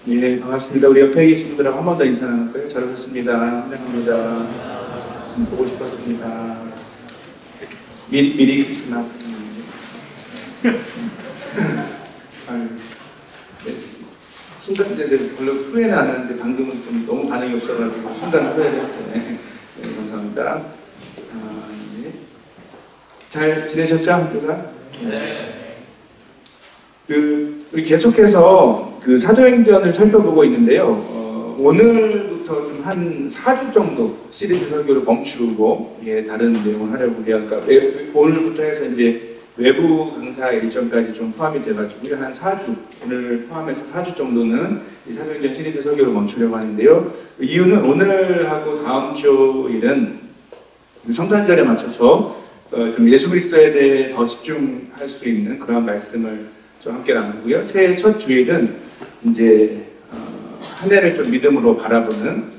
예, 반갑습니다. 우리 옆에 계신 분들하고 한 번 더 인사 나눌까요? 잘 오셨습니다. 환영합니다. 보고 싶었습니다. 미리 크리스마스. 아유, 네. 순간 이제 별로 후회는 안 하는데 방금은 좀 너무 반응이 없어가지고 순간 후회를 했어요. 네, 감사합니다. 네. 잘 지내셨죠, 한 주간? 네. 우리 계속해서 그 사도행전을 살펴보고 있는데요. 오늘부터 좀 한 4주 정도 시리즈 설교를 멈추고 다른 내용을 하려고 해요. 그러니까 오늘부터 해서 이제 외부 강사 일정까지 좀 포함이 돼가지고 한 4주, 오늘 포함해서 4주 정도는 이 사도행전 시리즈 설교를 멈추려고 하는데요. 이유는 오늘하고 다음 주일은 성탄절에 맞춰서 좀 예수 그리스도에 대해 더 집중할 수 있는 그런 말씀을 좀 함께 나누고요. 새해 첫 주일은 이제 한 해를 좀 믿음으로 바라보는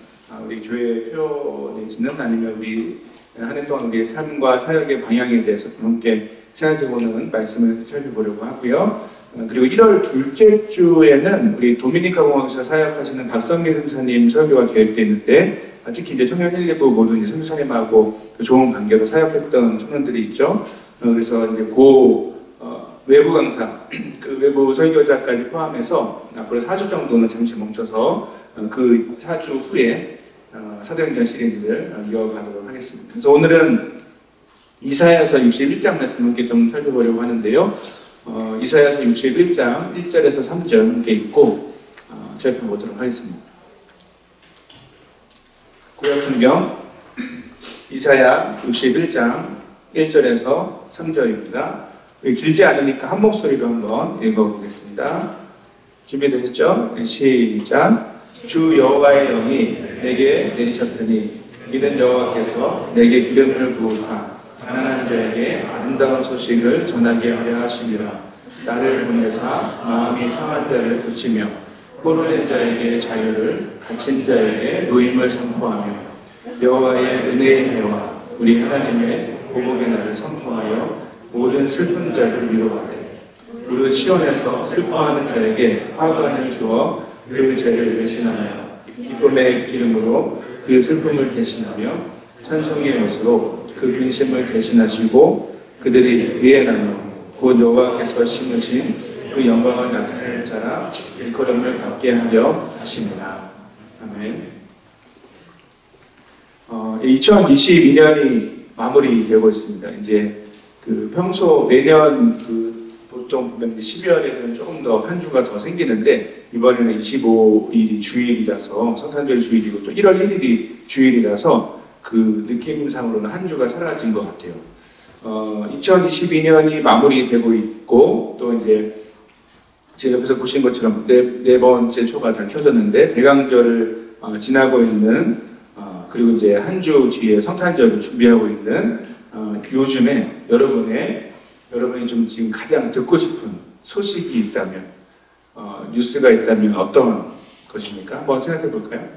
우리 교회의 표 내지는 아니면 우리 한 해 동안 우리의 삶과 사역의 방향에 대해서 좀 함께 생각해보는 말씀을 살펴보려고 하고요. 그리고 1월 둘째 주에는 우리 도미니카 공화국에서 사역하시는 박성민 선사님 설교가 계획되어 있는데 특히 이제 청년 1, 2부 모두 이제 선교사님하고 좋은 관계로 사역했던 청년들이 있죠. 그래서 이제 외부 강사, 그 외부 설교자까지 포함해서 앞으로 4주 정도는 잠시 멈춰서 그 4주 후에 사도행전 시리즈를 이어가도록 하겠습니다. 그래서 오늘은 이사야서 61장 말씀 함께 좀 살펴보려고 하는데요. 이사야서 61장 1절에서 3절 함께 읽고 살펴보도록 하겠습니다. 구약성경 이사야 61장 1절에서 3절입니다. 길지 않으니까 한 목소리로 한번 읽어보겠습니다. 준비되셨죠? 시작. 주 여호와의 영이 내게 내리셨으니 이는 여호와께서 내게 기름을 부으사 가난한 자에게 아름다운 소식을 전하게 하려 하심이라. 나를 보내사 마음이 상한 자를 고치며 포로된 자에게 자유를, 갇힌 자에게 노임을 선포하며 여호와의 은혜의 해와 우리 하나님의 보복의 날을 선포하여 모든 슬픈 자를 위로하되 무릇 시온에서 슬퍼하는 자에게 화관을 주어 그 죄를 대신하며 기쁨의 기름으로 그 슬픔을 대신하며 찬송의 옷으로 그 근심을 대신하시고 그들이 위에 나며 곧 여호와께서 심으신 그 영광을 나타낼 자라 일컬음을 받게 하려 하십니다. 아멘. 2022년이 마무리되고 있습니다. 이제 평소 매년 보통 12월에는 조금 더 한 주가 더 생기는데 이번에는 25일이 주일이라서 성탄절 주일이고 또 1월 1일이 주일이라서 그 느낌상으로는 한 주가 사라진 것 같아요. 2022년이 마무리되고 있고 또 이제 제 옆에서 보신 것처럼 네 번째 초가 잘 켜졌는데 대강절을 지나고 있는 그리고 이제 한 주 뒤에 성탄절을 준비하고 있는 요즘에 여러분이 좀 지금 가장 듣고 싶은 소식이 있다면 뉴스가 있다면 어떤 것입니까? 한번 생각해 볼까요?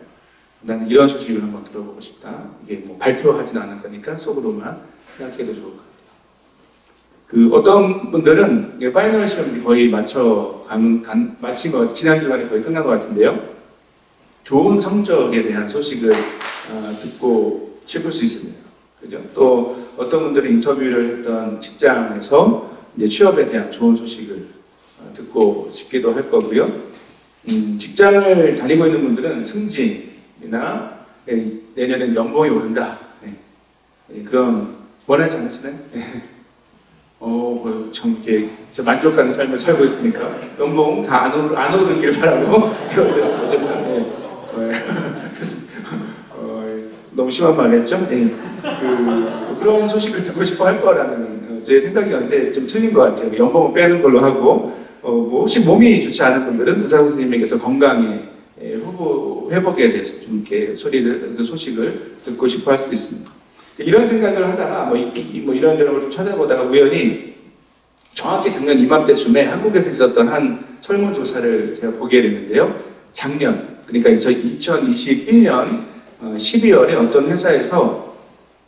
나는 이런 소식을 한번 들어보고 싶다. 이게 뭐 발표하진 않을 거니까 속으로만 생각해도 좋을 것 같아요. 어떤 분들은 파이널 시험이 거의 마친 거 지난 주간에 거의 끝난 것 같은데요. 좋은 성적에 대한 소식을 듣고 싶을 수 있습니다. 그죠? 또 어떤 분들은 인터뷰를 했던 직장에서 이제 취업에 대한 좋은 소식을 듣고 싶기도 할 거고요. 직장을 다니고 있는 분들은 승진이나 내년엔 연봉이 오른다. 그런 원하지 않으시나요? 참 이렇게 만족하는 삶을 살고 있으니까 연봉 다 안 오르길 바라고 너무 심한 말을 했죠? 그런 소식을 듣고 싶어 할 거라는 제 생각이었는데 좀 틀린 것 같아요. 연봉을 빼는 걸로 하고 뭐 혹시 몸이 좋지 않은 분들은 의사 선생님에게서 건강의 회복에 대해서 좀 이렇게 소식을 듣고 싶어 할 수도 있습니다. 이런 생각을 하다가 이런저런 걸 좀 찾아보다가 우연히 정확히 작년 이맘때쯤에 한국에서 있었던 한 설문조사를 제가 보게 됐는데요. 작년, 그러니까 2021년 12월에 어떤 회사에서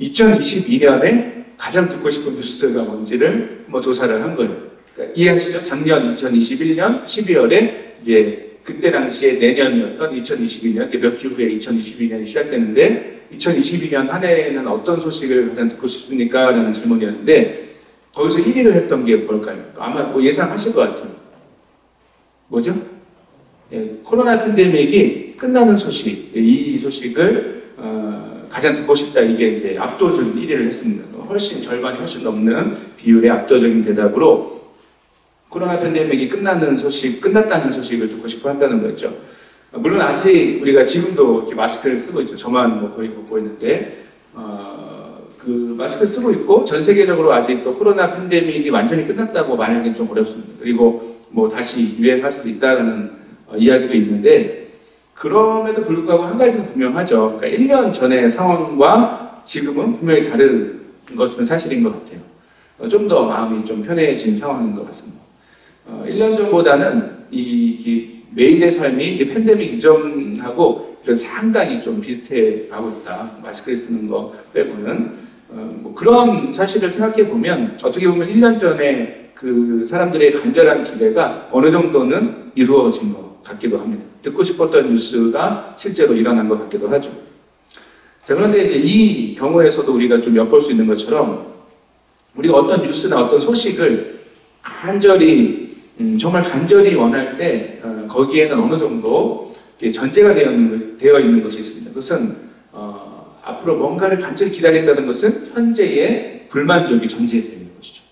2022년에 가장 듣고 싶은 뉴스가 뭔지를 조사를 한 거예요. 그러니까 이해하시죠? 작년 2021년 12월에 이제 그때 당시에 내년이었던 2022년, 몇 주 후에 2022년이 시작되는데 2022년 한 해에는 어떤 소식을 가장 듣고 싶습니까? 라는 질문이었는데 거기서 1위를 했던 게 뭘까요? 아마 뭐 예상하실 것 같아요. 뭐죠? 예, 코로나 팬데믹이 끝나는 소식, 이 소식을 가장 듣고 싶다. 이게 이제 압도적인 1위를 했습니다. 절반이 훨씬 넘는 비율의 압도적인 대답으로 코로나 팬데믹이 끝났다는 소식을 듣고 싶어 한다는 거였죠. 물론 아직 우리가 지금도 이렇게 마스크를 쓰고 있죠. 저만 뭐 거의 벗고 있는데, 그 마스크 쓰고 있고 전 세계적으로 아직 또 코로나 팬데믹이 완전히 끝났다고 말하기는 좀 어렵습니다. 그리고 뭐 다시 유행할 수도 있다는 이야기도 있는데 그럼에도 불구하고 한 가지는 분명하죠. 그러니까 1년 전의 상황과 지금은 분명히 다른 것은 사실인 것 같아요. 좀 더 마음이 좀 편해진 상황인 것 같습니다. 1년 전보다는 이 매일의 삶이 이 팬데믹 이전하고 상당히 좀 비슷해 가고 있다. 마스크를 쓰는 거 빼고는. 뭐 그런 사실을 생각해 보면 어떻게 보면 1년 전에 그 사람들의 간절한 기대가 어느 정도는 이루어진 것 같기도 합니다. 듣고 싶었던 뉴스가 실제로 일어난 것 같기도 하죠. 자, 그런데 이제 이 경우에서도 우리가 좀 엿볼 수 있는 것처럼 우리가 어떤 뉴스나 어떤 소식을 정말 간절히 원할 때 거기에는 어느 정도 전제가 되어 있는 것이 있습니다. 그것은 앞으로 뭔가를 간절히 기다린다는 것은 현재의 불만족이 전제되어 있는 것이죠.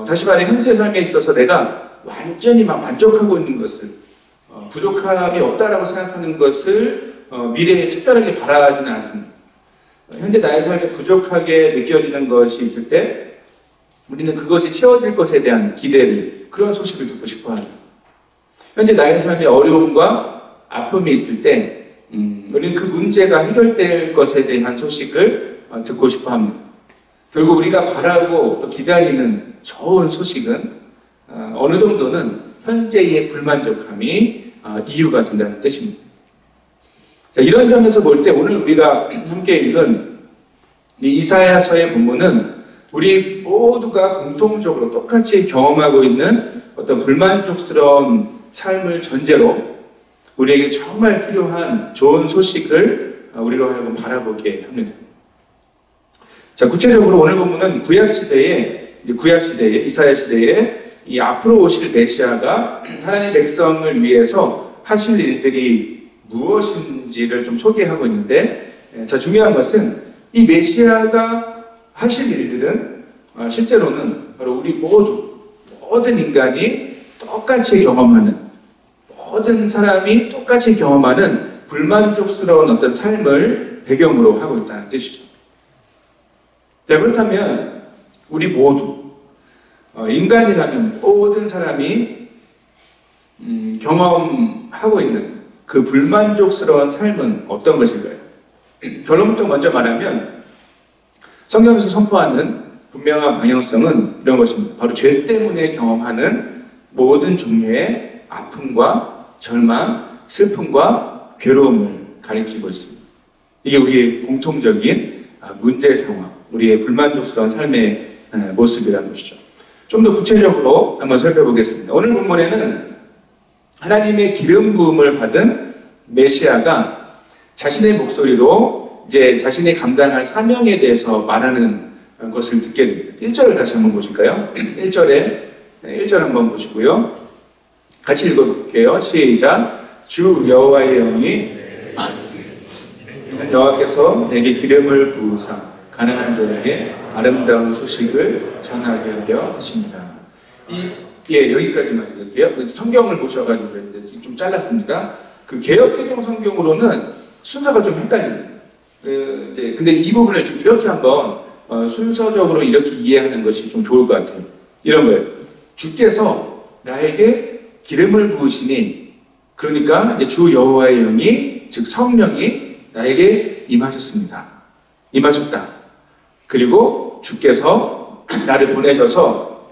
다시 말해 현재 삶에 있어서 내가 완전히 막 만족하고 있는 것을 부족함이 없다라고 생각하는 것을 미래에 특별하게 바라지는 않습니다. 현재 나의 삶에 부족하게 느껴지는 것이 있을 때 우리는 그것이 채워질 것에 대한 기대를, 그런 소식을 듣고 싶어 합니다. 현재 나의 삶에 어려움과 아픔이 있을 때 우리는 그 문제가 해결될 것에 대한 소식을 듣고 싶어 합니다. 결국 우리가 바라고 또 기다리는 좋은 소식은 어느 정도는 현재의 불만족함이 이유가 된다는 뜻입니다. 자, 이런 점에서 볼 때 오늘 우리가 함께 읽은 이 이사야서의 본문은 우리 모두가 공통적으로 똑같이 경험하고 있는 어떤 불만족스러운 삶을 전제로 우리에게 정말 필요한 좋은 소식을 우리로 하여금 바라보게 합니다. 자, 구체적으로 오늘 본문은 구약시대에 이사야 시대에 이 앞으로 오실 메시아가 하나님의 백성을 위해서 하실 일들이 무엇인지를 좀 소개하고 있는데, 자, 중요한 것은 이 메시아가 하실 일들은 실제로는 바로 우리 모든 인간이 똑같이 경험하는, 모든 사람이 똑같이 경험하는 불만족스러운 어떤 삶을 배경으로 하고 있다는 뜻이죠. 자, 그렇다면 우리 모두 인간이라면 모든 사람이 경험하고 있는 그 불만족스러운 삶은 어떤 것일까요? 결론부터 먼저 말하면 성경에서 선포하는 분명한 방향성은 이런 것입니다. 바로 죄 때문에 경험하는 모든 종류의 아픔과 절망, 슬픔과 괴로움을 가리키고 있습니다. 이게 우리의 공통적인 문제 상황, 우리의 불만족스러운 삶의 모습이라는 것이죠. 좀 더 구체적으로 한번 살펴보겠습니다. 오늘 본문에는 하나님의 기름 부음을 받은 메시아가 자신의 목소리로 이제 자신이 감당할 사명에 대해서 말하는 것을 듣게 됩니다. 1절을 다시 한번 보실까요? 1절 한번 보시고요. 같이 읽어볼게요. 시작. 주 여호와의 영이 여호와께서 내게 기름을 부으사 가난한 자에게 아름다운 소식을 전하게 하려 하십니다. 여기까지만 읽을게요. 성경을 보셔가지고 그랬는데 좀 잘랐습니다. 그 개역개정 성경으로는 순서가 좀 헷갈립니다. 근데 이 부분을 좀 이렇게 한번 순서적으로 이렇게 이해하는 것이 좀 좋을 것 같아요. 이런 거예요. 주께서 나에게 기름을 부으시니, 그러니까 이제 주 여호와의 영이, 즉 성령이 나에게 임하셨다. 그리고 주께서 나를 보내셔서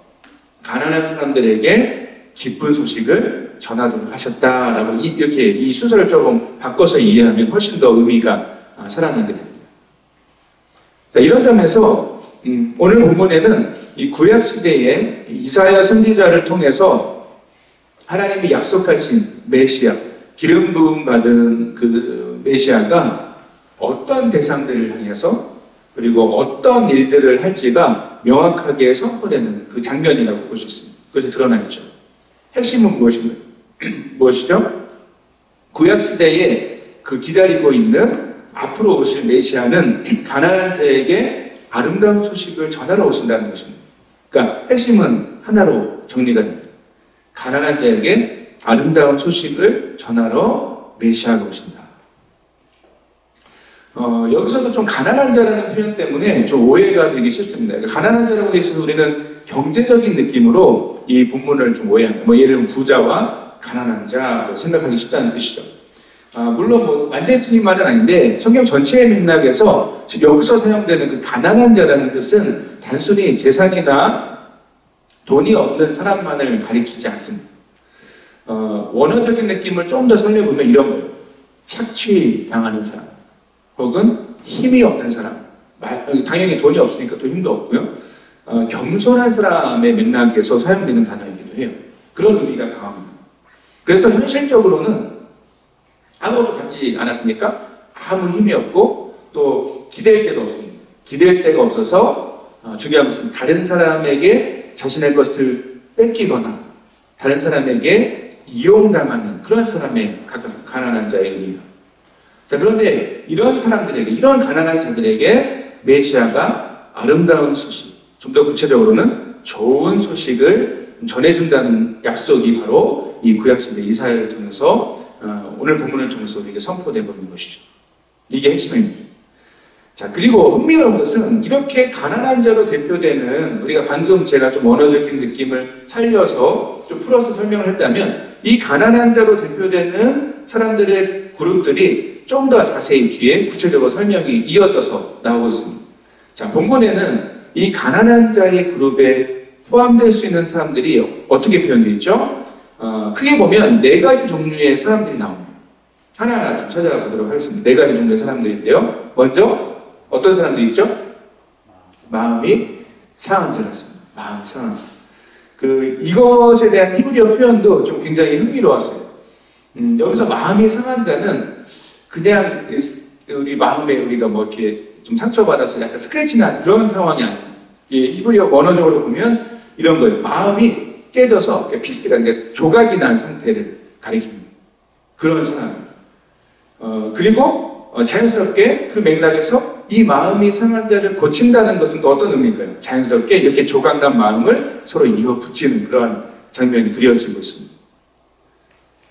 가난한 사람들에게 기쁜 소식을 전하도록 하셨다라고 이렇게 이 순서를 조금 바꿔서 이해하면 훨씬 더 의미가 살아나게 됩니다. 자, 이런 점에서 오늘 본문에는 이 구약 시대에 이사야 선지자를 통해서 하나님이 약속하신 메시아, 기름 부음 받은 그 메시아가 어떤 대상들을 향해서 그리고 어떤 일들을 할지가 명확하게 선포되는 그 장면이라고 볼 수 있습니다. 그래서 드러나 있죠. 핵심은 무엇이죠? 구약시대에 그 기다리고 있는 앞으로 오실 메시아는 가난한 자에게 아름다운 소식을 전하러 오신다는 것입니다. 그러니까 핵심은 하나로 정리가 됩니다. 가난한 자에게 아름다운 소식을 전하러 메시아가 오신다. 여기서도 좀 가난한 자라는 표현 때문에 좀 오해가 되기 쉽습니다. 그러니까 가난한 자라고 되어 있어서 우리는 경제적인 느낌으로 이 본문을 좀 오해합니다. 뭐 예를 들면 부자와 가난한 자로 생각하기 쉽다는 뜻이죠. 물론 뭐 완전히 틀린 말은 아닌데 성경 전체의 맥락에서 여기서 사용되는 그 가난한 자라는 뜻은 단순히 재산이나 돈이 없는 사람만을 가리키지 않습니다. 원어적인 느낌을 좀 더 살려보면 이런 거예요. 착취당하는 사람 혹은 힘이 없는 사람, 당연히 돈이 없으니까 또 힘도 없고요. 겸손한 사람의 맥락에서 사용되는 단어이기도 해요. 그런 의미가 강합니다. 그래서 현실적으로는 아무것도 갖지 않았으니까 아무 힘이 없고 또 기댈 데도 없습니다. 기댈 데가 없어서 중요한 것은 다른 사람에게 자신의 것을 뺏기거나 다른 사람에게 이용당하는 그런 사람의 가난한 자의 의미가. 자, 그런데 이런 사람들에게, 이런 가난한 자들에게 메시아가 아름다운 소식, 좀 더 구체적으로는 좋은 소식을 전해준다는 약속이 바로 이 구약시대 이사야를 통해서 오늘 본문을 통해서 우리에게 선포되고 있는 것이죠. 이게 핵심입니다. 자, 그리고 흥미로운 것은 이렇게 가난한 자로 대표되는, 우리가 방금 제가 좀 언어적인 느낌을 살려서 좀 풀어서 설명을 했다면 이 가난한 자로 대표되는 사람들의 그룹들이 좀 더 자세히 뒤에 구체적으로 설명이 이어져서 나오고 있습니다. 자, 본문에는 이 가난한 자의 그룹에 포함될 수 있는 사람들이 어떻게 표현되어 있죠? 크게 보면 4가지 종류의 사람들이 나옵니다. 하나하나 좀 찾아가 보도록 하겠습니다. 4가지 종류의 사람들인데요. 먼저 어떤 사람들이 있죠? 마음이 상한 자였습니다. 마음이 상한 자. 이것에 대한 히브리어 표현도 좀 굉장히 흥미로웠어요. 여기서 마음이 상한 자는 그냥 우리 마음에 우리가 뭐 이렇게 좀 상처받아서 약간 스크래치 난 그런 상황이 아닙니다. 히브리어 언어적으로 보면 이런 거예요. 마음이 깨져서 피스가, 그러니까 조각이 난 상태를 가리킵니다. 그런 사람입니다. 그리고 자연스럽게 그 맥락에서 이 마음이 상한 자를 고친다는 것은 또 어떤 의미일까요? 자연스럽게 이렇게 조각난 마음을 서로 이어 붙이는 그런 장면이 그려지고 있습니다.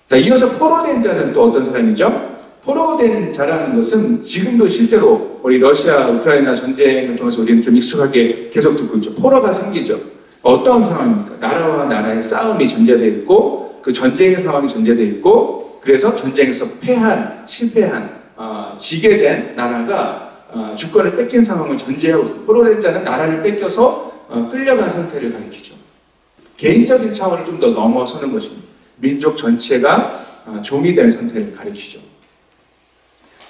자, 이어서 포로된 자는 또 어떤 사람이죠? 포로된 자라는 것은 지금도 실제로 우리 러시아, 우크라이나 전쟁을 통해서 우리는 좀 익숙하게 계속 듣고 있죠. 포로가 생기죠. 어떤 상황입니까? 나라와 나라의 싸움이 전제되어 있고 그 전쟁의 상황이 전제되어 있고 그래서 전쟁에서 패한, 실패한, 지게 된 나라가 주권을 뺏긴 상황을 전제하고 있습니다. 포로된 자는 나라를 뺏겨서 끌려간 상태를 가리키죠. 개인적인 차원을 좀 더 넘어서는 것입니다. 민족 전체가 종이 된 상태를 가리키죠.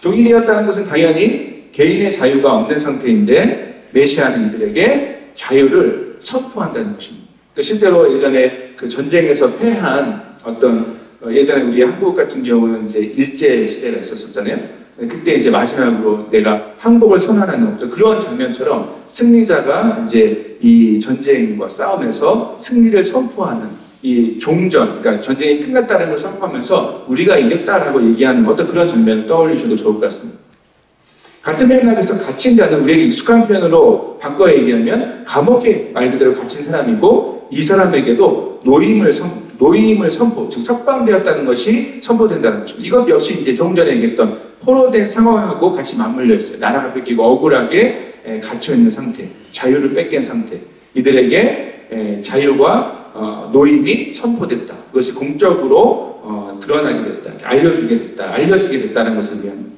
종이 되었다는 것은 당연히 개인의 자유가 없는 상태인데 메시아는 이들에게 자유를 선포한다는 것입니다. 실제로 예전에 그 전쟁에서 패한 어떤 예전에 우리 한국 같은 경우는 이제 일제 시대가 있었잖아요. 그때 이제 마지막으로 내가 항복을 선언하는 어떤 그런 장면처럼 승리자가 이제 이 전쟁과 싸움에서 승리를 선포하는 이 종전, 그러니까 전쟁이 끝났다는 걸 선포하면서 우리가 이겼다라고 얘기하는 어떤 그런 장면을 떠올리셔도 좋을 것 같습니다. 같은 맥락에서 갇힌 자는 우리에게 익숙한 표현으로 바꿔 얘기하면 감옥에 말 그대로 갇힌 사람이고 이 사람에게도 노임을 선포, 즉 석방되었다는 것이 선포된다는 거죠. 이것 역시 이제 조금 전에 얘기했던 포로된 상황하고 같이 맞물려 있어요. 나라가 뺏기고 억울하게 갇혀있는 상태, 자유를 뺏긴 상태. 이들에게 자유와 노임이 선포됐다. 그것이 공적으로 드러나게 됐다. 알려지게 됐다는 것을 의미합니다.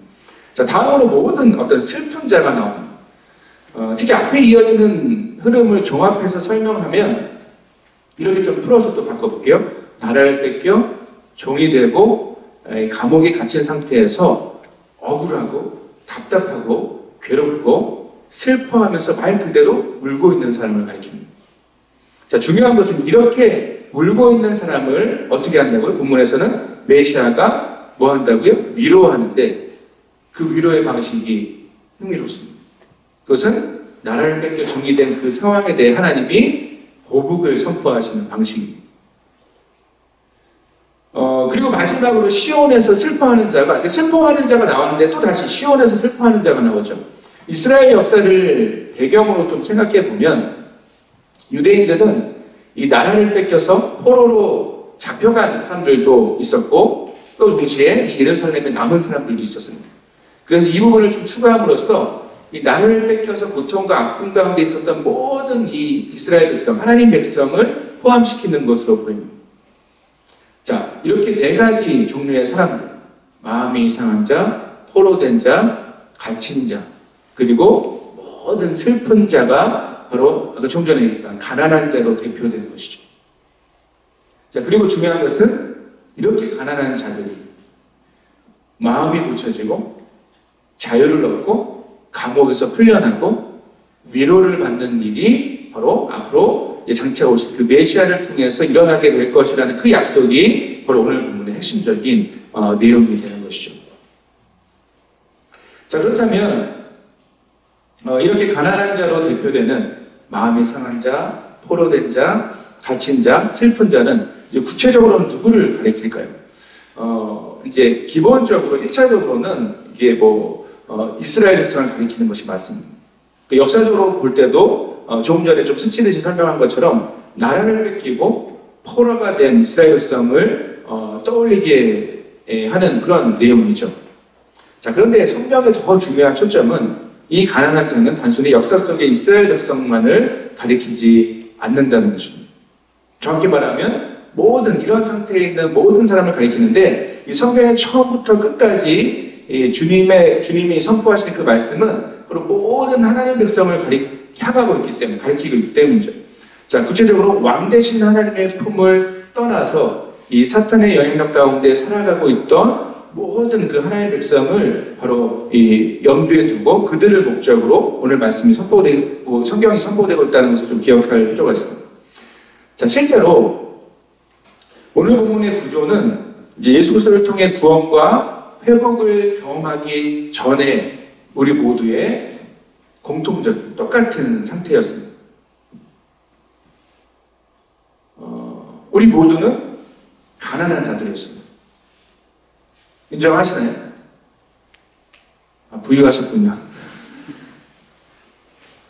자, 다음으로 모든 어떤 슬픈 자가 나옵니다. 특히 앞에 이어지는 흐름을 종합해서 설명하면 이렇게 좀 풀어서 또 바꿔볼게요. 나라를 뺏겨 종이 되고 감옥에 갇힌 상태에서 억울하고 답답하고 괴롭고 슬퍼하면서 말 그대로 울고 있는 사람을 가리킵니다. 자, 중요한 것은 이렇게 울고 있는 사람을 어떻게 한다고요? 본문에서는 메시아가 뭐 한다고요? 위로하는데 그 위로의 방식이 흥미롭습니다. 그것은 나라를 뺏겨 정리된 그 상황에 대해 하나님이 보복을 선포하시는 방식입니다. 그리고 마지막으로 시온에서 슬퍼하는 자가, 그러니까 슬퍼하는 자가 나왔는데 또 다시 시온에서 슬퍼하는 자가 나오죠. 이스라엘 역사를 배경으로 좀 생각해 보면 유대인들은 이 나라를 뺏겨서 포로로 잡혀간 사람들도 있었고 또 동시에 이 예루살렘에 남은 사람들도 있었습니다. 그래서 이 부분을 좀 추가함으로써 이 나라를 뺏겨서 고통과 아픔 가운데 있었던 모든 이 이스라엘 백성, 하나님 백성을 포함시키는 것으로 보입니다. 자, 이렇게 네 가지 종류의 사람들, 마음이 이상한 자, 포로된 자, 갇힌 자, 그리고 모든 슬픈 자가 바로 아까 좀 전에 얘기했던 가난한 자로 대표되는 것이죠. 자, 그리고 중요한 것은 이렇게 가난한 자들이 마음이 고쳐지고 자유를 얻고 감옥에서 풀려나고 위로를 받는 일이 바로 앞으로 이제 장차 오실 그 메시아를 통해서 일어나게 될 것이라는 그 약속이 바로 오늘 본문의 핵심적인 내용이 되는 것이죠. 자, 그렇다면 이렇게 가난한 자로 대표되는 마음이 상한 자, 포로된 자, 갇힌 자, 슬픈 자는 이제 구체적으로는 누구를 가리킬까요? 이제 기본적으로 1차적으로는 이게 이스라엘 백성을 가리키는 것이 맞습니다. 역사적으로 볼 때도 조금 전에 좀 스치듯이 설명한 것처럼 나라를 뺏기고 포로가 된 이스라엘 백성을 떠올리게 하는 그런 내용이죠. 자, 그런데 성경의 더 중요한 초점은 이 가난한 자는 단순히 역사 속의 이스라엘 백성만을 가리키지 않는다는 것입니다. 정확히 말하면 이런 상태에 있는 모든 사람을 가리키는데 이 성경의 처음부터 끝까지 주님이 선포하시는 그 말씀은 바로 모든 하나님 백성을 가리키고 있기 때문이죠. 자, 구체적으로 왕 대신 하나님의 품을 떠나서 이 사탄의 영향력 가운데 살아가고 있던 모든 그 하나님의 백성을 바로 이 염두에 두고 그들을 목적으로 오늘 말씀이 선포되고 성경이 선포되고 있다는 것을 좀 기억할 필요가 있습니다. 자, 실제로 오늘 본문의 구조는 이제 예수 그리스도를 통해 구원과 회복을 경험하기 전에 우리 모두의 공통적인 똑같은 상태였습니다. 우리 모두는 가난한 자들이었습니다. 인정하시나요? 부유하셨군요.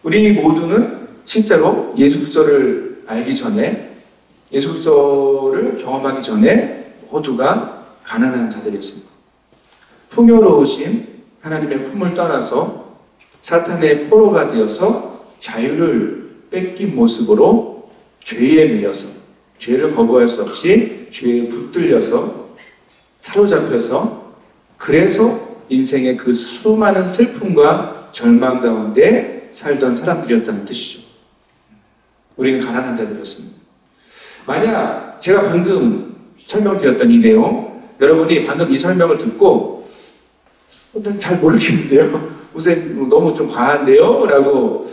우리 모두는 실제로 예수 그리스도를 알기 전에, 예수 그리스도를 경험하기 전에 모두가 가난한 자들이었습니다. 풍요로우신 하나님의 품을 떠나서 사탄의 포로가 되어서 자유를 뺏긴 모습으로 죄에 매여서 죄를 거부할 수 없이 죄에 붙들려서 사로잡혀서 그래서 인생의 그 수많은 슬픔과 절망 가운데 살던 사람들이었다는 뜻이죠. 우리는 가난한 자들이었습니다. 만약 제가 방금 설명드렸던 이 내용, 여러분이 방금 이 설명을 듣고 잘 모르겠는데요. 우선 너무 좀 과한데요? 라고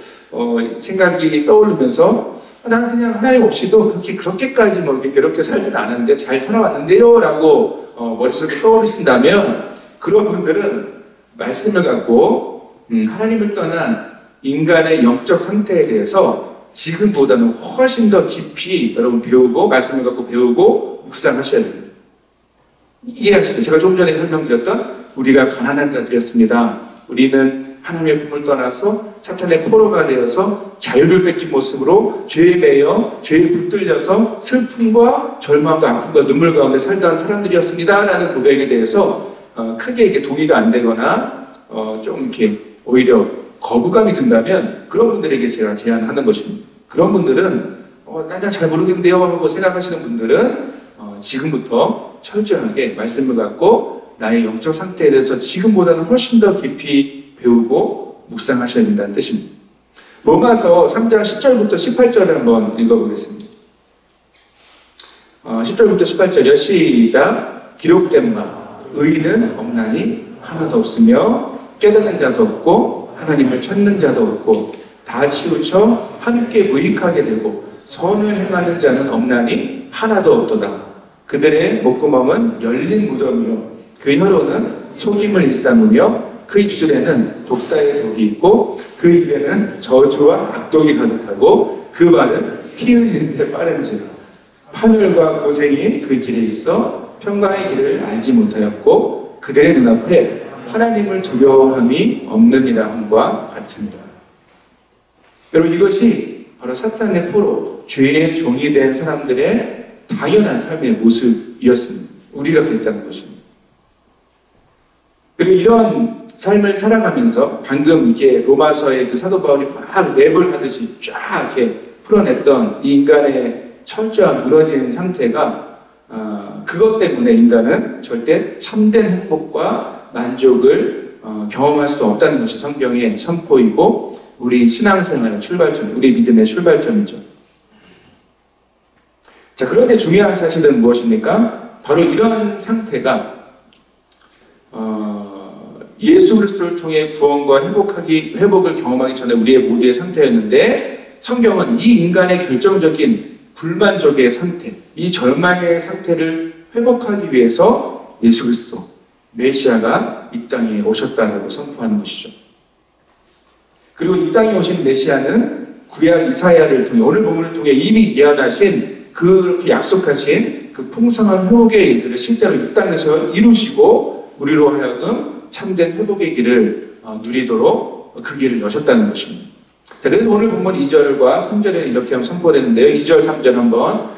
생각이 떠오르면서 나는 그냥 하나님 없이도 그렇게까지 이렇게 괴롭게 살지는 않았는데 잘 살아왔는데요? 라고 머릿속에 떠오르신다면 그런 분들은 말씀을 갖고 하나님을 떠난 인간의 영적 상태에 대해서 지금보다는 훨씬 더 깊이 여러분 배우고 말씀을 갖고 배우고 묵상하셔야 됩니다. 이해하시죠? 제가 조금 전에 설명드렸던 우리가 가난한 자들이었습니다. 우리는 하나님의 품을 떠나서 사탄의 포로가 되어서 자유를 뺏긴 모습으로 죄에 매여 죄에 붙들려서 슬픔과 절망과 아픔과 눈물 가운데 살던 사람들이었습니다. 라는 고백에 대해서 크게 이렇게 동의가 안 되거나 좀 이렇게 오히려 거부감이 든다면 그런 분들에게 제가 제안하는 것입니다. 그런 분들은 난 잘 모르겠는데요 하고 생각하시는 분들은 지금부터 철저하게 말씀을 갖고 나의 영적 상태에 대해서 지금보다는 훨씬 더 깊이 배우고 묵상하셔야 된다는 뜻입니다. 로마서 3장 10절부터 18절을 한번 읽어보겠습니다. 10절부터 18절이요. 시작. 기록된 바 의인은 없나니 하나도 없으며 깨닫는 자도 없고 하나님을 찾는 자도 없고 다 치우쳐 함께 무익하게 되고 선을 행하는 자는 없나니 하나도 없도다. 그들의 목구멍은 열린 무덤이요 그 혀로는 속임을 일삼으며 그 입술에는 독사의 독이 있고 그 입에는 저주와 악독이 가득하고 그 발은 피 흘리는 데 빠른지라. 파멸과 고생이 그 길에 있어 평강의 길을 알지 못하였고 그들의 눈앞에 하나님을 두려워함이 없느니라 함과 같으니라. 여러분, 이것이 바로 사탄의 포로, 죄의 종이 된 사람들의 당연한 삶의 모습이었습니다. 우리가 그랬다는 것입니다. 그리고 이런 삶을 살아가면서 방금 이게 로마서의 그 사도 바울이 막 랩을 하듯이 쫙 이렇게 풀어냈던 이 인간의 철저한 무너진 상태가 그것 때문에 인간은 절대 참된 행복과 만족을 경험할 수 없다는 것이 성경의 선포이고 우리 신앙생활의 출발점, 우리 믿음의 출발점이죠. 자, 그런데 중요한 사실은 무엇입니까? 바로 이런 상태가 예수 그리스도를 통해 구원과 회복을 경험하기 전에 우리의 모두의 상태였는데 성경은 이 인간의 결정적인 불만족의 상태, 이 절망의 상태를 회복하기 위해서 예수 그리스도, 메시아가 이 땅에 오셨다고 선포하는 것이죠. 그리고 이 땅에 오신 메시아는 구약 이사야를 통해 오늘 본문을 통해 이미 예언하신 그렇게 약속하신 그 풍성한 회복의 일들을 실제로 이 땅에서 이루시고 우리로 하여금 참된 회복의 길을 누리도록 그 길을 여셨다는 것입니다. 자, 그래서 오늘 본문 2절과 3절에 이렇게 한번 선포되는데요. 2절, 3절 한번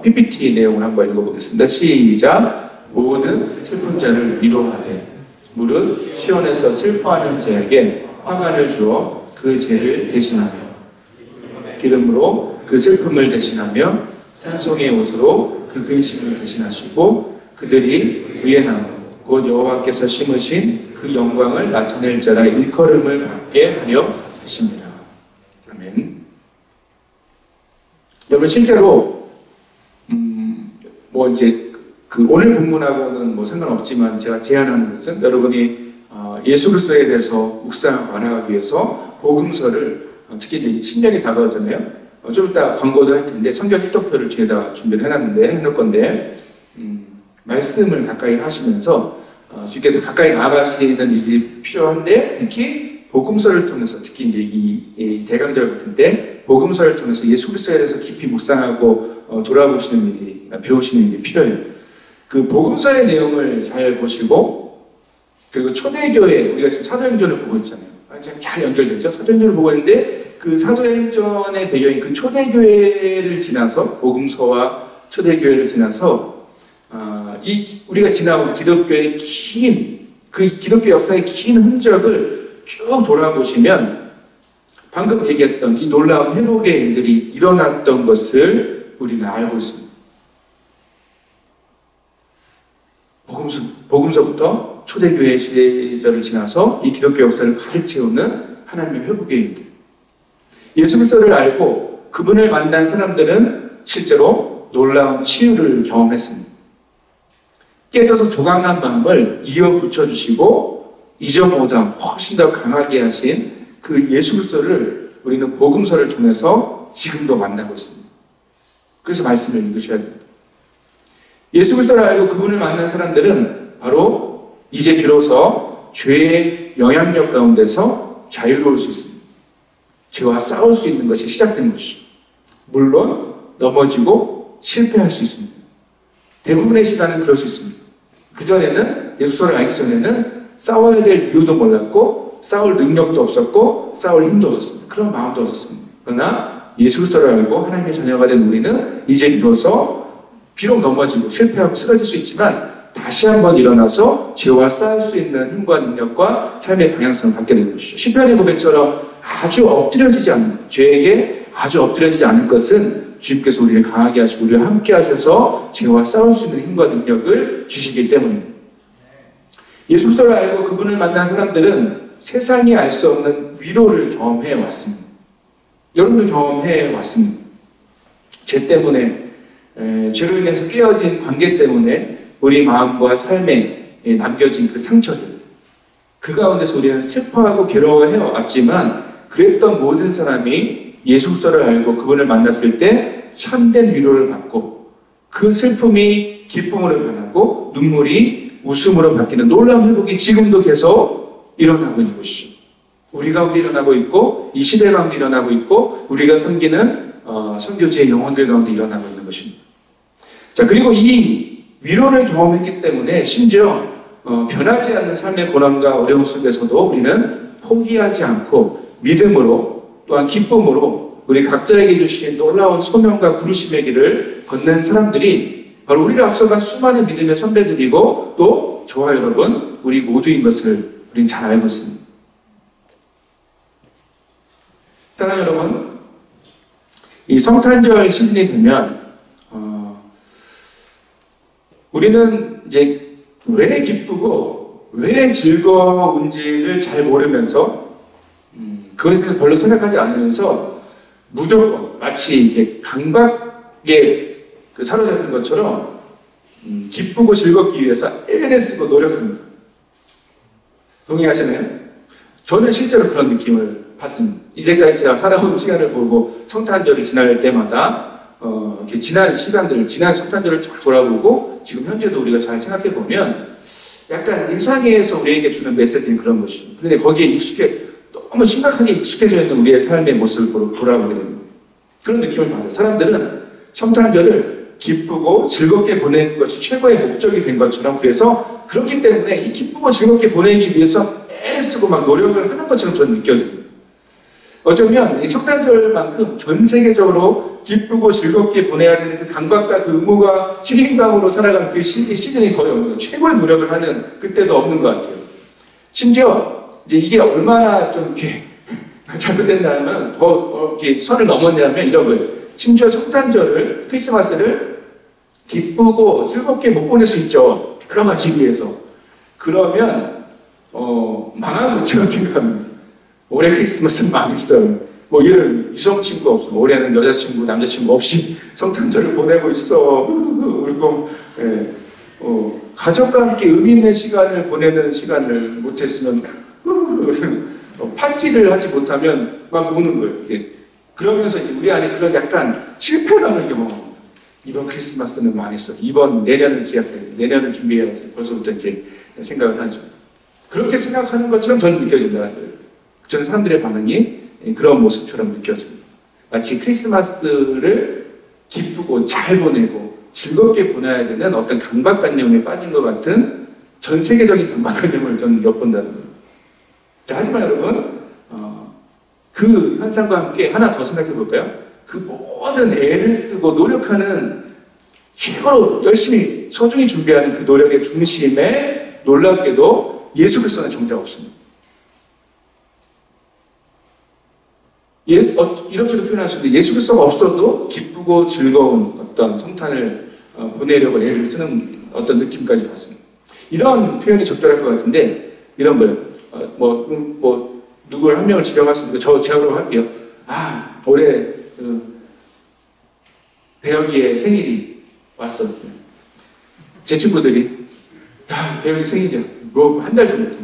PPT 내용을 한번 읽어보겠습니다. 시작. 모든 슬픈 자를 위로하되 무릇 시온에서 슬퍼하는 자에게 화관을 주어 그 죄를 대신하며 기름으로 그 슬픔을 대신하며 찬송의 옷으로 그 근심을 대신하시고 그들이 그의 나무 곧 여호와께서 심으신 그 영광을 나타낼 자라 일컬음을 받게 하려 하십니다. 아멘. 여러분, 실제로 뭐 이제 그 오늘 본문하고는 뭐 상관없지만 제가 제안하는 것은 여러분이 예수 그리스도에 대해서 묵상하고 알아가기 위해서 복음서를 특히 이제 신년이 다가오잖아요. 좀 이따 광고도 할 텐데 성경 일독표를 뒤에다 준비를 해놓을 건데 말씀을 가까이 하시면서 주께서 가까이 나아가시는 일이 필요한데 특히 복음서를 통해서 특히 이제 이 대강절 같은 때 복음서를 통해서 예수 그리스도에 대해서 깊이 묵상하고 돌아보시는 일이 배우시는 일이 필요해요. 그 복음서의 내용을 잘 보시고 그리고 초대교회 우리가 지금 사도행전을 보고 있잖아요. 지금 잘 연결되죠. 사도행전을 보고 있는데 그 사도행전의 배경이 그 초대교회를 지나서 복음서와 초대교회를 지나서 우리가 지나온 기독교의 그 기독교 역사의 긴 흔적을 쭉 돌아보시면 방금 얘기했던 이 놀라운 회복의 일들이 일어났던 것을 우리는 알고 있습니다. 복음서부터 초대교회 시절을 지나서 이 기독교 역사를 가득 채우는 하나님의 회복의 일들. 예수 그리스도를 알고 그분을 만난 사람들은 실제로 놀라운 치유를 경험했습니다. 깨져서 조각난 마음을 이어 붙여주시고 이전보다 훨씬 더 강하게 하신 그 예수 그리스도를 우리는 복음서를 통해서 지금도 만나고 있습니다. 그래서 말씀을 읽으셔야 됩니다. 예수 그리스도를 알고 그분을 만난 사람들은 바로 이제 비로소 죄의 영향력 가운데서 자유로울 수 있습니다. 죄와 싸울 수 있는 것이 시작된 것이죠. 물론 넘어지고 실패할 수 있습니다. 대부분의 시간은 그럴 수 있습니다. 그전에는 예수 그리스도를 알기 전에는 싸워야 될 이유도 몰랐고 싸울 능력도 없었고 싸울 힘도 없었습니다. 그런 마음도 없었습니다. 그러나 예수 그리스도를 알고 하나님의 자녀가 된 우리는 이제 비로소 비록 넘어지고 실패하고 쓰러질 수 있지만 다시 한번 일어나서 죄와 싸울 수 있는 힘과 능력과 삶의 방향성을 갖게 되는 것이죠. 시편의 고백처럼 아주 엎드려지지 않는 죄에게 아주 엎드려지지 않은 것은 주님께서 우리를 강하게 하시고 우리와 함께 하셔서 죄와 싸울 수 있는 힘과 능력을 주시기 때문입니다. 예수 그리스도를 알고 그분을 만난 사람들은 세상이 알 수 없는 위로를 경험해 왔습니다. 여러분도 경험해 왔습니다. 죄 때문에 죄로 인해서 깨어진 관계 때문에 우리 마음과 삶에 남겨진 그 상처들, 그 가운데서 우리는 슬퍼하고 괴로워해 왔지만 그랬던 모든 사람이 예수 그리스도를 알고 그분을 만났을 때 참된 위로를 받고 그 슬픔이 기쁨으로 변하고 눈물이 웃음으로 바뀌는 놀라운 회복이 지금도 계속 일어나고 있는 것이죠. 우리 가운데 일어나고 있고 이 시대 가운데 일어나고 있고 우리가 섬기는 선교지의 영혼들 가운데 일어나고 있는 것입니다. 자, 그리고 이 위로를 경험했기 때문에 심지어 변하지 않는 삶의 고난과 어려움 속에서도 우리는 포기하지 않고 믿음으로 또한 기쁨으로 우리 각자에게 주신 놀라운 소명과 부르심의 길을 걷는 사람들이 바로 우리를 앞서간 수많은 믿음의 선배들이고 또 저와 여러분 우리 모두인 것을 우리는 잘 알고 있습니다. 사랑하는 여러분, 이 성탄절 시즌이 되면 우리는 이제 왜 기쁘고 왜 즐거운지를 잘 모르면서 그것에 대해서 별로 생각하지 않으면서 무조건 마치 이렇게 강박에 사로잡힌 것처럼 기쁘고 즐겁기 위해서 애를 쓰고 노력합니다. 동의하시나요? 저는 실제로 그런 느낌을 받습니다. 이제까지 제가 살아온 시간을 보고 성탄절이 지날 때마다 이렇게 지난 시간들, 지난 성탄절을 쫙 돌아보고 지금 현재도 우리가 잘 생각해 보면 약간 일상에서 우리에게 주는 메시지는 그런 것이죠. 그런데 거기에 너무 심각하게 익숙해져 있는 우리의 삶의 모습을 돌아보게 됩니다. 그런 느낌을 받아요. 사람들은 성탄절을 기쁘고 즐겁게 보내는 것이 최고의 목적이 된 것처럼, 그래서 그렇기 때문에 이 기쁘고 즐겁게 보내기 위해서 애를 쓰고 막 노력을 하는 것처럼 저는 느껴집니다. 어쩌면 이 성탄절만큼 전 세계적으로 기쁘고 즐겁게 보내야 되는 그 강박과 그 의무가 책임감으로 살아가는 그 시즌이 거의 없는 거예요. 최고의 노력을 하는 그때도 없는 것 같아요. 심지어 이제 이게 얼마나 좀 이렇게 잘못됐냐면 더 이렇게 선을 넘었냐면 이런 거예요. 심지어 성탄절을, 크리스마스를 기쁘고 즐겁게 못 보낼 수 있죠. 여러 가지 위해서. 그러면 망한 것처럼 생각합니다. 올해 크리스마스는 망했어요. 뭐 얘는 이성 친구 없어. 올해는 여자친구, 남자친구 없이 성탄절을 보내고 있어. 울고, 예. 가족과 함께 의미 있는 시간을 보내는 시간을 못했으면, 파티를 하지 못하면 막 우는 거예요. 이렇게. 그러면서 이제 우리 안에 그런 약간 실패감을 경험합니다. 이번 크리스마스는 망했어. 내년을 기약해야지. 내년을 준비해야지. 벌써부터 이제 생각을 하죠. 그렇게 생각하는 것처럼 저는 느껴진다는 거예요. 저는 사람들의 반응이 그런 모습처럼 느껴집니다. 마치 크리스마스를 기쁘고 잘 보내고 즐겁게 보내야 되는 어떤 강박관념에 빠진 것 같은 전 세계적인 강박관념을 저는 엿본다는 거예요. 자, 하지만 여러분, 그 현상과 함께 하나 더 생각해 볼까요? 그 모든 애를 쓰고 노력하는, 최고로 열심히 소중히 준비하는 그 노력의 중심에 놀랍게도 예수 그리스도는 정작 없습니다. 이렇게도 표현할 수 있는데, 예수 그리스도가 없어도 기쁘고 즐거운 어떤 성탄을 보내려고 애를 쓰는 어떤 느낌까지 받습니다. 이런 표현이 적절할 것 같은데, 이런 거예요. 누굴 한 명을 지정할 수 있는데, 제가 할게요. 올해 대혁이의 생일이 왔어. 제 친구들이, 대혁이 생일이야. 한 달 전부터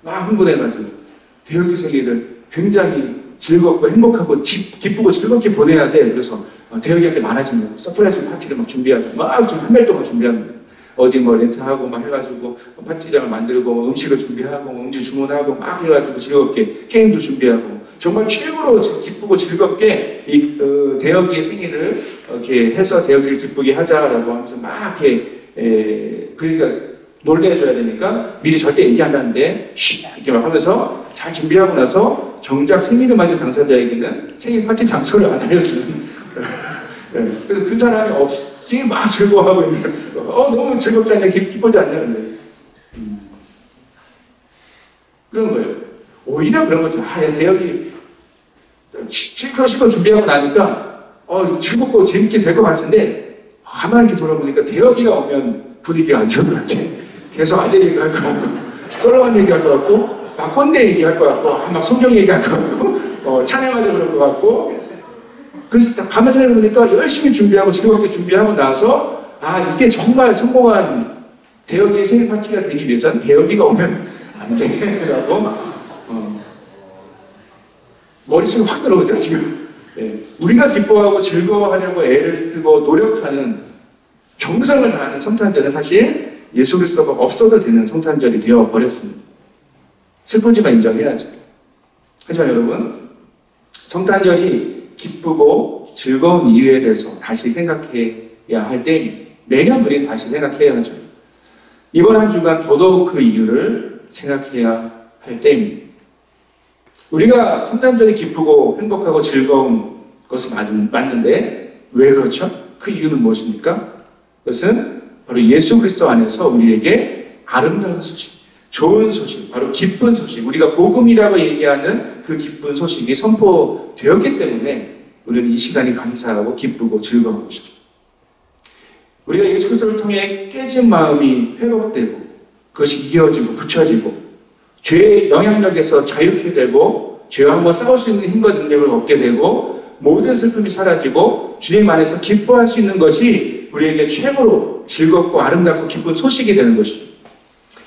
막 흥분해가지고 대혁이 생일을 굉장히 즐겁고 행복하고 기쁘고 즐겁게 보내야 돼. 그래서 대혁이한테 말하지 마. 서프라이즈 파티를 막 준비하고 막 좀 한 달 동안 준비합니다. 어디 렌트하고 막 해가지고 파티장을 만들고 음식을 준비하고 음식 주문하고 막 해가지고 즐겁게 게임도 준비하고 정말 최고로 기쁘고 즐겁게 이 대혁이의 생일을 이렇게 해서 대혁이를 기쁘게 하자라고 하면서 막 이렇게 그러니까 놀래줘야 되니까 미리 절대 얘기하면 안 돼. 이렇게 막 하면서 잘 준비하고 나서 정작 생일을 맞은 당사자에게는 생일 파티 장소를 안 알려주는. 그래서 그 사람이 없이 막 즐거워하고 있는. 너무 즐겁지 않냐, 기쁘지 않냐, 근데. 그런 거예요. 오히려 그런 거죠. 대혁이 실컷 준비하고 나니까 즐겁고 재밌게 될 것 같은데 가만히 이렇게 돌아보니까 대혁이가 오면 분위기가 안 좋은 것 같아. 계속 아재 얘기할 것 같고, 썰렁한 얘기할 것 같고, 막 꼰대 얘기할 것 같고, 막 성경 얘기할 것 같고, 찬양하자 그럴 것 같고. 그래서 가만히 생각해보니까 열심히 준비하고 즐겁게 준비하고 나서 이게 정말 성공한 대혁이의 생일 파티가 되기 위해서는 대혁이가 오면 안 돼라고 머릿속에 확 들어오죠 지금. 우리가 기뻐하고 즐거워하려고 애를 쓰고 노력하는 정성을 다하는 성탄절은 사실 예수 그리스도가 없어도 되는 성탄절이 되어버렸습니다. 슬프지만 인정해야죠. 하지만 여러분, 성탄절이 기쁘고 즐거운 이유에 대해서 다시 생각해야 할 때 매년 우리는 다시 생각해야 하죠. 이번 한 주간 더더욱 그 이유를 생각해야 할 때입니다. 우리가 성탄절이 기쁘고 행복하고 즐거운 것은 맞는데 왜 그렇죠? 그 이유는 무엇입니까? 그것은 바로 예수 그리스도 안에서 우리에게 아름다운 소식, 좋은 소식, 바로 기쁜 소식, 우리가 복음이라고 얘기하는 그 기쁜 소식이 선포되었기 때문에 우리는 이 시간이 감사하고 기쁘고 즐거운 것이죠. 우리가 예수 그리스도를 통해 깨진 마음이 회복되고 그것이 이어지고 붙여지고 죄의 영향력에서 자유케 되고 죄와 한번 싸울 수 있는 힘과 능력을 얻게 되고 모든 슬픔이 사라지고 주님 안에서 기뻐할 수 있는 것이 우리에게 최고로 즐겁고 아름답고 기쁜 소식이 되는 것이죠.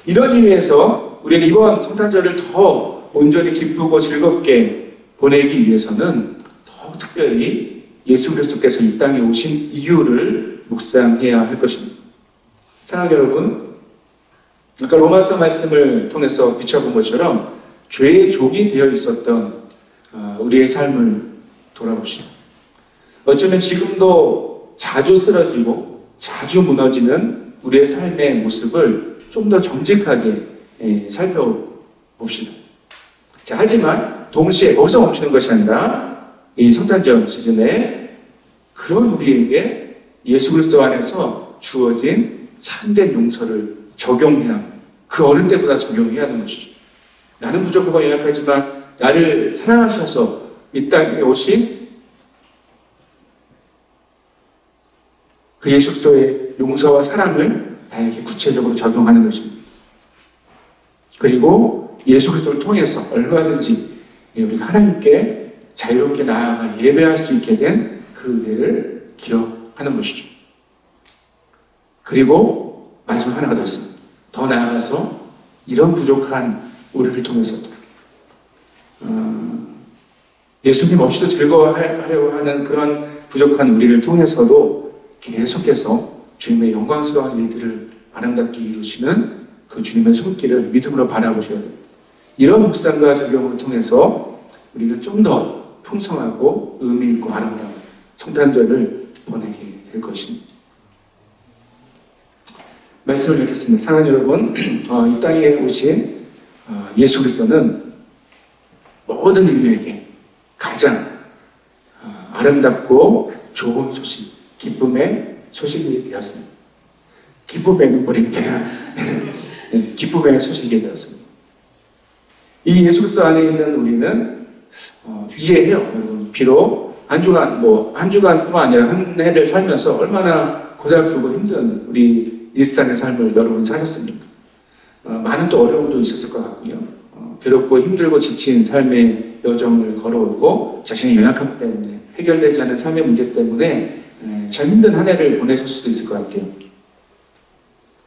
이런 의미에서 우리는 이번 성탄절을 더 온전히 기쁘고 즐겁게 보내기 위해서는 더욱 특별히 예수 그리스도께서 이 땅에 오신 이유를 묵상해야 할 것입니다. 사랑하는 여러분, 아까 로마서 말씀을 통해서 비춰본 것처럼 죄의 종이 되어 있었던 우리의 삶을 돌아보시고 어쩌면 지금도 자주 쓰러지고 자주 무너지는 우리의 삶의 모습을 좀 더 정직하게 살펴봅시다. 자, 하지만 동시에 거기서 멈추는 것이 아니라 이 성탄절 시즌에 그런 우리에게 예수 그리스도 안에서 주어진 참된 용서를 적용해야 합니다. 그 어느 때보다 적용해야 하는 것이죠. 나는 부족하고 연약하지만 나를 사랑하셔서 이 땅에 오신 그 예수 그리스도의 용서와 사랑을 나에게 구체적으로 적용하는 것입니다. 그리고 예수 그리스도를 통해서 얼마든지 우리가 하나님께 자유롭게 나아가 예배할 수 있게 된 그 은혜를 기억하는 것이죠. 그리고 마지막 하나가 더 있습니다. 더 나아가서 이런 부족한 우리를 통해서도 예수님 없이도 즐거워하려고 하는 그런 부족한 우리를 통해서도 계속해서 주님의 영광스러운 일들을 아름답게 이루시는 그 주님의 손길을 믿음으로 바라보셔야 됩니다. 이런 묵상과 적용을 통해서 우리는 좀 더 풍성하고 의미 있고 아름다운 성탄절을 보내게 될 것입니다. 말씀을 읽겠습니다. 사랑하는 여러분, 이 땅에 오신 예수 그리스도는 모든 인류에게 가장 아름답고 좋은 소식, 기쁨의 소식이 되었습니다. 기쁨의 눈물입니다. 기쁨의 소식이 되었습니다. 이 예수 그리스도 안에 있는 우리는 이해해요. 여러분, 비록 한 주간뿐만 아니라 한 해를 살면서 얼마나 고달프고 힘든 우리 일상의 삶을 여러분 사셨습니까? 많은 또 어려움도 있었을 것 같고요. 괴롭고 힘들고 지친 삶의 여정을 걸어오고 자신의 연약함 때문에 해결되지 않은 삶의 문제 때문에 참 힘든 한 해를 보내실 수도 있을 것 같아요.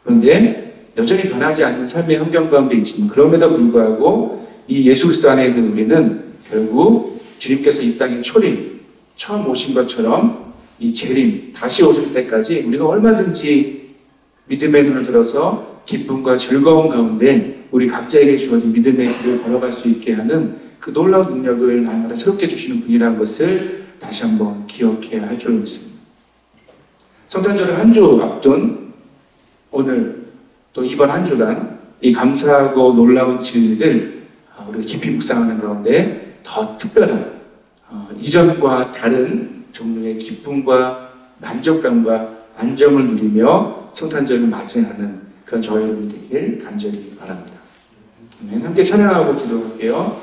그런데 여전히 변하지 않는 삶의 환경 가운데 있지만 그럼에도 불구하고 이 예수 그리스도 안에 있는 우리는 결국 주님께서 이 땅에 처음 오신 것처럼 이 재림, 다시 오실 때까지 우리가 얼마든지 믿음의 눈을 들어서 기쁨과 즐거움 가운데 우리 각자에게 주어진 믿음의 길을 걸어갈 수 있게 하는 그 놀라운 능력을 날마다 새롭게 주시는 분이라는 것을 다시 한번 기억해야 할 줄 믿습니다. 성탄절을 한 주 앞둔 오늘 또 이번 한 주간 이 감사하고 놀라운 진리를 우리가 깊이 묵상하는 가운데 더 특별한 이전과 다른 종류의 기쁨과 만족감과 안정을 누리며 성탄절을 맞이하는 그런 저희 여러분이 되길 간절히 바랍니다. 함께 찬양하고 기도할게요.